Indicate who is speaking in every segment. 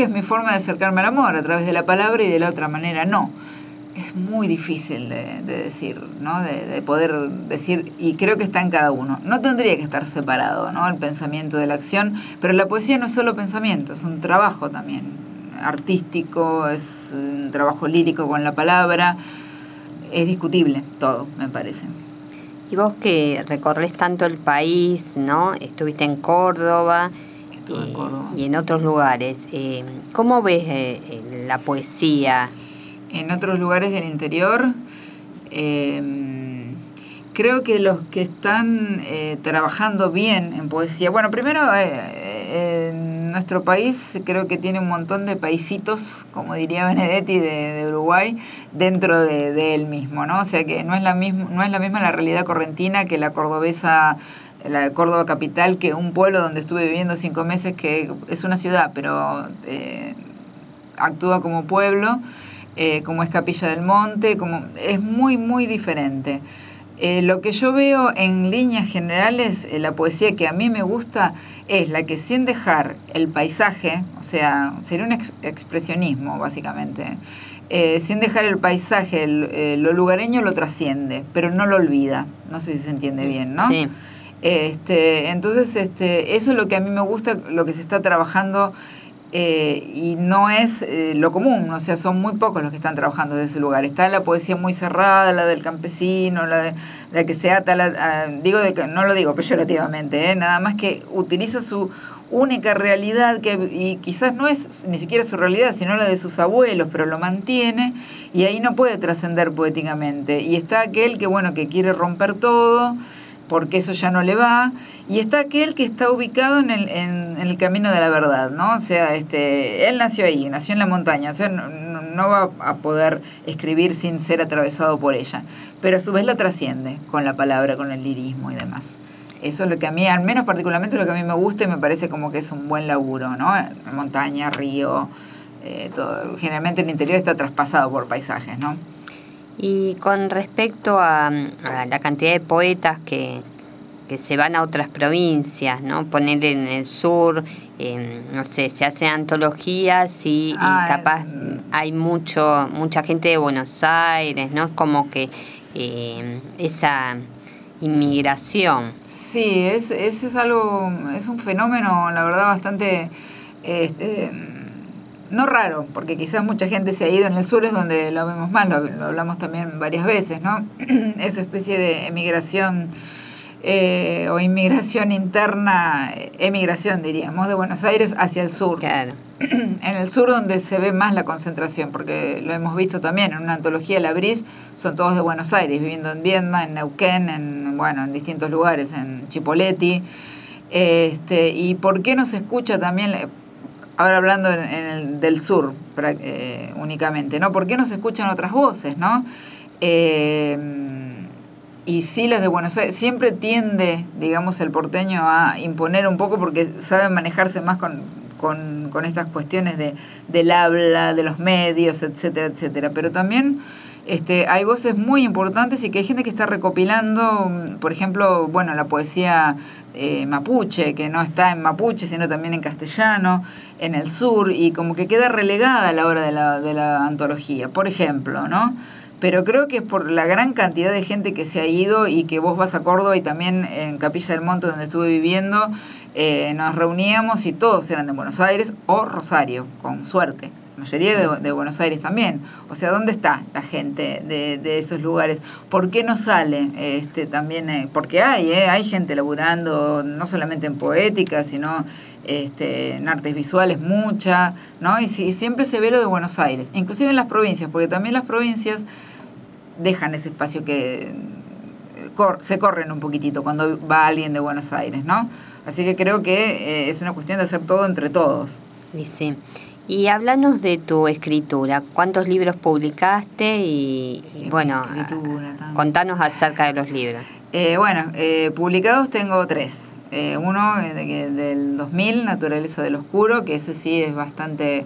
Speaker 1: que es mi forma de acercarme al amor, a través de la palabra, y de la otra manera no. Es muy difícil de decir, ¿no? De poder decir, y creo que está en cada uno. No tendría que estar separado, ¿no? El pensamiento de la acción, pero la poesía no es solo pensamiento, es un trabajo también artístico, es un trabajo lírico con la palabra. Es discutible todo, me parece.
Speaker 2: Y vos que recorres tanto el país, ¿no? Estuviste en Córdoba.
Speaker 1: Estuve en Córdoba.
Speaker 2: Y en otros lugares. ¿Cómo ves la poesía?
Speaker 1: En otros lugares del interior, creo que los que están trabajando bien en poesía, bueno, primero en nuestro país creo que tiene un montón de paisitos, como diría Benedetti, de Uruguay, dentro de él mismo, ¿no? O sea que no es la misma la realidad correntina que la cordobesa, la Córdoba capital, que un pueblo donde estuve viviendo 5 meses, que es una ciudad, pero actúa como pueblo. Como es Capilla del Monte, es muy, muy diferente. Lo que yo veo en líneas generales, la poesía que a mí me gusta es la que, sin dejar el paisaje, o sea, sería un expresionismo básicamente, sin dejar el paisaje, lo lugareño lo trasciende, pero no lo olvida. No sé si se entiende bien, ¿no?
Speaker 2: Sí.
Speaker 1: Entonces, eso es lo que a mí me gusta, lo que se está trabajando. Y no es lo común, o sea, son muy pocos los que están trabajando desde ese lugar. Está la poesía muy cerrada, la del campesino, la que se ata, no lo digo peyorativamente, nada más que utiliza su única realidad, y quizás no es ni siquiera su realidad, sino la de sus abuelos, pero lo mantiene, y ahí no puede trascender poéticamente. Y está aquel que quiere romper todo, porque eso ya no le va, y está aquel que está ubicado en el camino de la verdad, ¿no? O sea, él nació ahí, nació en la montaña, o sea, no va a poder escribir sin ser atravesado por ella, pero a su vez la trasciende con la palabra, con el lirismo y demás. Eso es lo que a mí, al menos particularmente lo que a mí me gusta, y me parece como que es un buen laburo, ¿no? Montaña, río, todo. Generalmente el interior está traspasado por paisajes, ¿no?
Speaker 2: Y con respecto a la cantidad de poetas que se van a otras provincias, ¿no? Poner en el sur, no sé, se hacen antologías y capaz hay mucha gente de Buenos Aires, ¿no? Es como que esa inmigración.
Speaker 1: Sí, es algo, es un fenómeno, la verdad, bastante... no raro, porque quizás mucha gente se ha ido en el sur, es donde lo vemos más, lo hablamos también varias veces, ¿no? Esa especie de emigración o inmigración interna, emigración diríamos, de Buenos Aires hacia el sur.
Speaker 2: Claro.
Speaker 1: En el sur donde se ve más la concentración, porque lo hemos visto también en una antología, La Bris, son todos de Buenos Aires, viviendo en Viedma, en Neuquén, en distintos lugares, en Chipoleti. ¿Y por qué no se escucha también... Ahora hablando del sur únicamente, ¿no? ¿Por qué no se escuchan otras voces, no? Y sí, las de Buenos Aires, siempre tiende, digamos, el porteño a imponer un poco porque sabe manejarse más con estas cuestiones del habla, de los medios, etcétera, etcétera. Pero también hay voces muy importantes, y que hay gente que está recopilando, por ejemplo, la poesía mapuche, que no está en mapuche, sino también en castellano, en el sur, y como que queda relegada a la hora de la antología, por ejemplo, ¿no? Pero creo que es por la gran cantidad de gente que se ha ido, y que vos vas a Córdoba, y también en Capilla del Monte, donde estuve viviendo, nos reuníamos y todos eran de Buenos Aires o Rosario, con suerte. La mayoría de Buenos Aires también. O sea, ¿dónde está la gente de esos lugares? ¿Por qué no sale? También porque hay gente laburando, no solamente en poética, sino en artes visuales, mucha, ¿no? Y siempre se ve lo de Buenos Aires, inclusive en las provincias, porque también las provincias dejan ese espacio que se corren un poquitito cuando va alguien de Buenos Aires, ¿no? Así que creo que es una cuestión de hacer todo entre todos.
Speaker 2: Sí. Y háblanos de tu escritura. ¿Cuántos libros publicaste? Y contanos acerca de los libros.
Speaker 1: Publicados tengo 3. Uno del 2000, Naturaleza del Oscuro, que ese sí es bastante,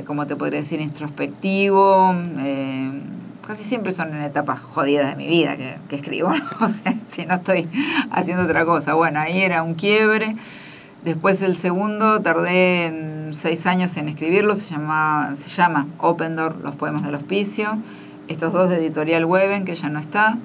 Speaker 1: como te podría decir, introspectivo. Casi siempre son en etapas jodidas de mi vida que escribo, ¿no? O sea, si no estoy haciendo otra cosa. Ahí era un quiebre. Después el segundo tardé en 6 años en escribirlo, se llama Open Door, los poemas del hospicio. Estos 2 de Editorial Weben, que ya no está.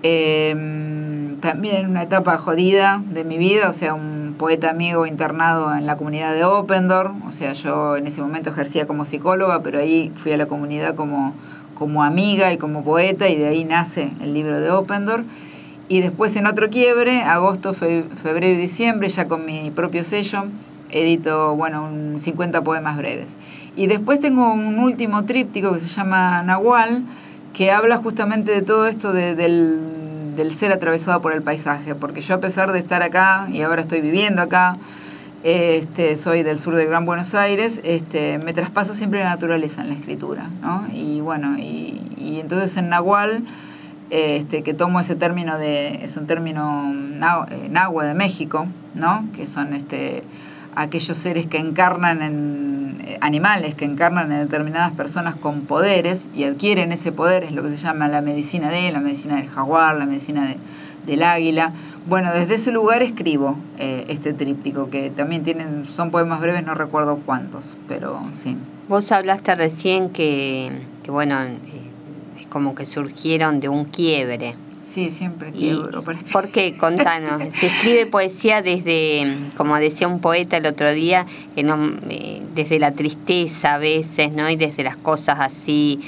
Speaker 1: También una etapa jodida de mi vida, o sea, un poeta amigo internado en la comunidad de Open Door. O sea, yo en ese momento ejercía como psicóloga, pero ahí fui a la comunidad como amiga y como poeta, y de ahí nace el libro de Open Door. Y después, en otro quiebre, agosto, febrero y diciembre, ya con mi propio sello, edito, 50 poemas breves. Y después tengo un último tríptico que se llama Nahual, que habla justamente de todo esto del ser atravesado por el paisaje, porque yo, a pesar de estar acá, y ahora estoy viviendo acá, soy del sur del Gran Buenos Aires, me traspasa siempre la naturaleza en la escritura, ¿no? Y bueno, y entonces en Nahual, que tomo ese término es un término náhuatl de México, ¿no? Que son aquellos seres que encarnan animales que encarnan en determinadas personas con poderes y adquieren ese poder, es lo que se llama la medicina la medicina del jaguar, la medicina del águila. Bueno, desde ese lugar escribo este tríptico, que también son poemas breves, no recuerdo cuántos, pero sí.
Speaker 2: Vos hablaste recién que es como que surgieron de un quiebre.
Speaker 1: Sí, siempre quiebro.
Speaker 2: ¿Por qué? Contanos. Se escribe poesía desde, como decía un poeta el otro día, desde la tristeza a veces, ¿no? Y desde las cosas así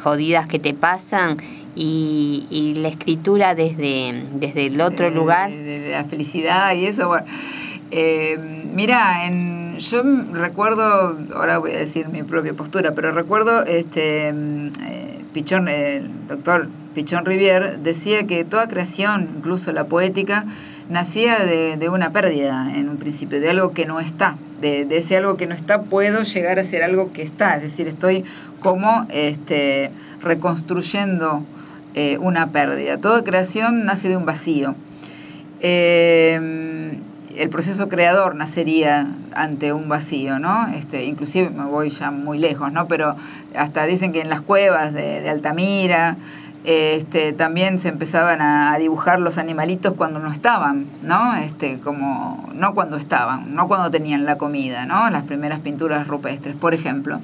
Speaker 2: jodidas que te pasan, y la escritura desde el otro lugar.
Speaker 1: De la felicidad y eso. Bueno. Mira, yo recuerdo, ahora voy a decir mi propia postura, pero recuerdo Pichón, el doctor Pichón Rivière decía que toda creación, incluso la poética, nacía de una pérdida en un principio, de algo que no está. De ese algo que no está puedo llegar a ser algo que está, es decir, estoy como reconstruyendo una pérdida. Toda creación nace de un vacío. El proceso creador nacería ante un vacío, ¿no? Inclusive me voy ya muy lejos, ¿no? Pero hasta dicen que en las cuevas de Altamira también se empezaban a dibujar los animalitos cuando no estaban, ¿no? No cuando estaban, no cuando tenían la comida, ¿no? Las primeras pinturas rupestres, por ejemplo.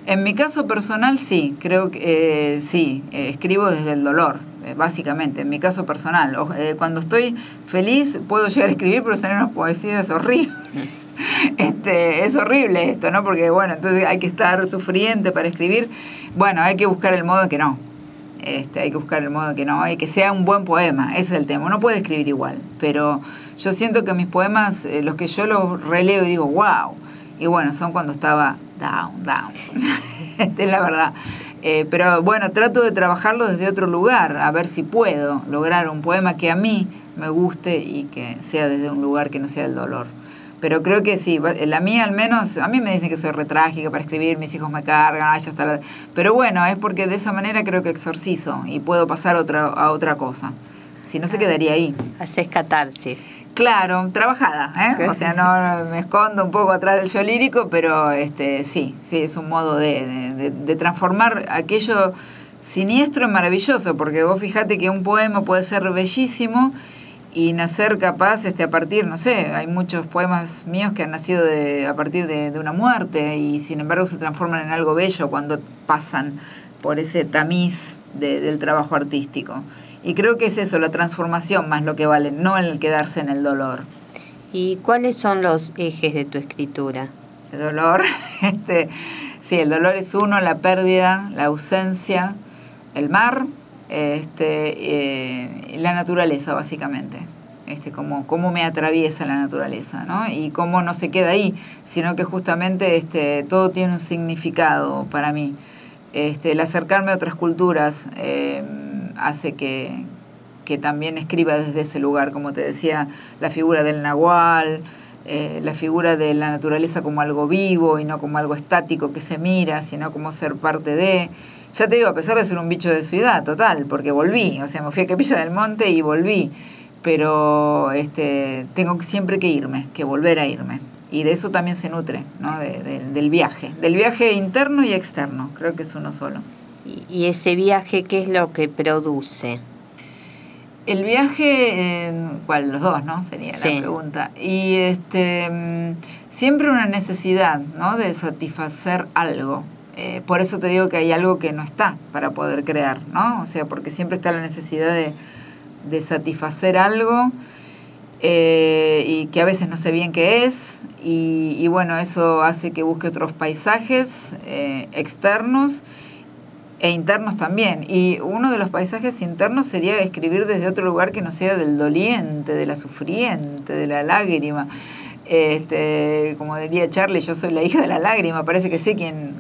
Speaker 1: En mi caso personal, sí, creo que sí, escribo desde el dolor, básicamente, en mi caso personal. Cuando estoy feliz puedo llegar a escribir, pero hacer unas poesías horribles. Es horrible esto, ¿no? Porque, entonces hay que estar sufriente para escribir. Bueno, hay que buscar el modo de que no. Hay que buscar el modo de que no, y que sea un buen poema, ese es el tema. Uno puede escribir igual, pero yo siento que mis poemas, los que yo los releo y digo, wow, y son cuando estaba down. Es la verdad. Pero trato de trabajarlo desde otro lugar, a ver si puedo lograr un poema que a mí me guste y que sea desde un lugar que no sea el dolor. Pero creo que sí, la mía al menos, a mí me dicen que soy retrágica para escribir, mis hijos me cargan, ya está. Pero es porque de esa manera creo que exorcizo y puedo pasar a otra cosa. Si no, se quedaría ahí.
Speaker 2: Haces catarsis.
Speaker 1: Claro, trabajada, ¿eh? O sea, no me escondo un poco atrás del yo lírico, pero sí, es un modo de transformar aquello siniestro en maravilloso, porque vos fijate que un poema puede ser bellísimo y nacer capaz a partir, no sé, hay muchos poemas míos que han nacido a partir de una muerte, y sin embargo se transforman en algo bello cuando pasan por ese tamiz del trabajo artístico. Y creo que es eso, la transformación más lo que vale, no el quedarse en el dolor.
Speaker 2: ¿Y cuáles son los ejes de tu escritura?
Speaker 1: El dolor, sí, el dolor es uno, la pérdida, la ausencia, el mar, la naturaleza, básicamente. Cómo me atraviesa la naturaleza, ¿no? Y cómo no se queda ahí, sino que justamente todo tiene un significado para mí. El acercarme a otras culturas hace que también escriba desde ese lugar, como te decía, la figura del nahual, la figura de la naturaleza como algo vivo y no como algo estático que se mira, sino como ser parte de... Ya te digo, a pesar de ser un bicho de ciudad, total, porque volví, o sea, me fui a Capilla del Monte y volví, pero tengo siempre que irme, que volver a irme. Y de eso también se nutre, ¿no? Del viaje interno y externo, creo que es uno solo.
Speaker 2: ¿Y ese viaje qué es lo que produce?
Speaker 1: El viaje, ¿cuál? Los dos, ¿no? Sería la pregunta. Y siempre una necesidad, ¿no? De satisfacer algo. Por eso te digo que hay algo que no está para poder crear, ¿no? O sea, porque siempre está la necesidad de satisfacer algo y que a veces no sé bien qué es. Y bueno, eso hace que busque otros paisajes externos e internos también. Y uno de los paisajes internos sería escribir desde otro lugar que no sea del doliente, de la sufriente, de la lágrima. Como diría Charlie, yo soy la hija de la lágrima. Parece que sé quién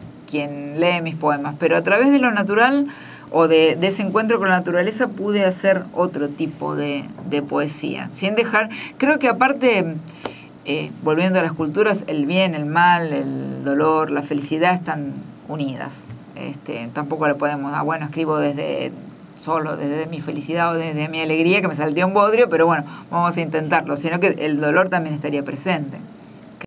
Speaker 1: lee mis poemas. Pero a través de lo natural o de ese encuentro con la naturaleza pude hacer otro tipo de poesía. Sin dejar... Creo que aparte, volviendo a las culturas, el bien, el mal, el dolor, la felicidad están unidas. Tampoco le podemos, escribo desde mi felicidad o desde mi alegría, que me saldría un bodrio, pero bueno, vamos a intentarlo, sino que el dolor también estaría presente.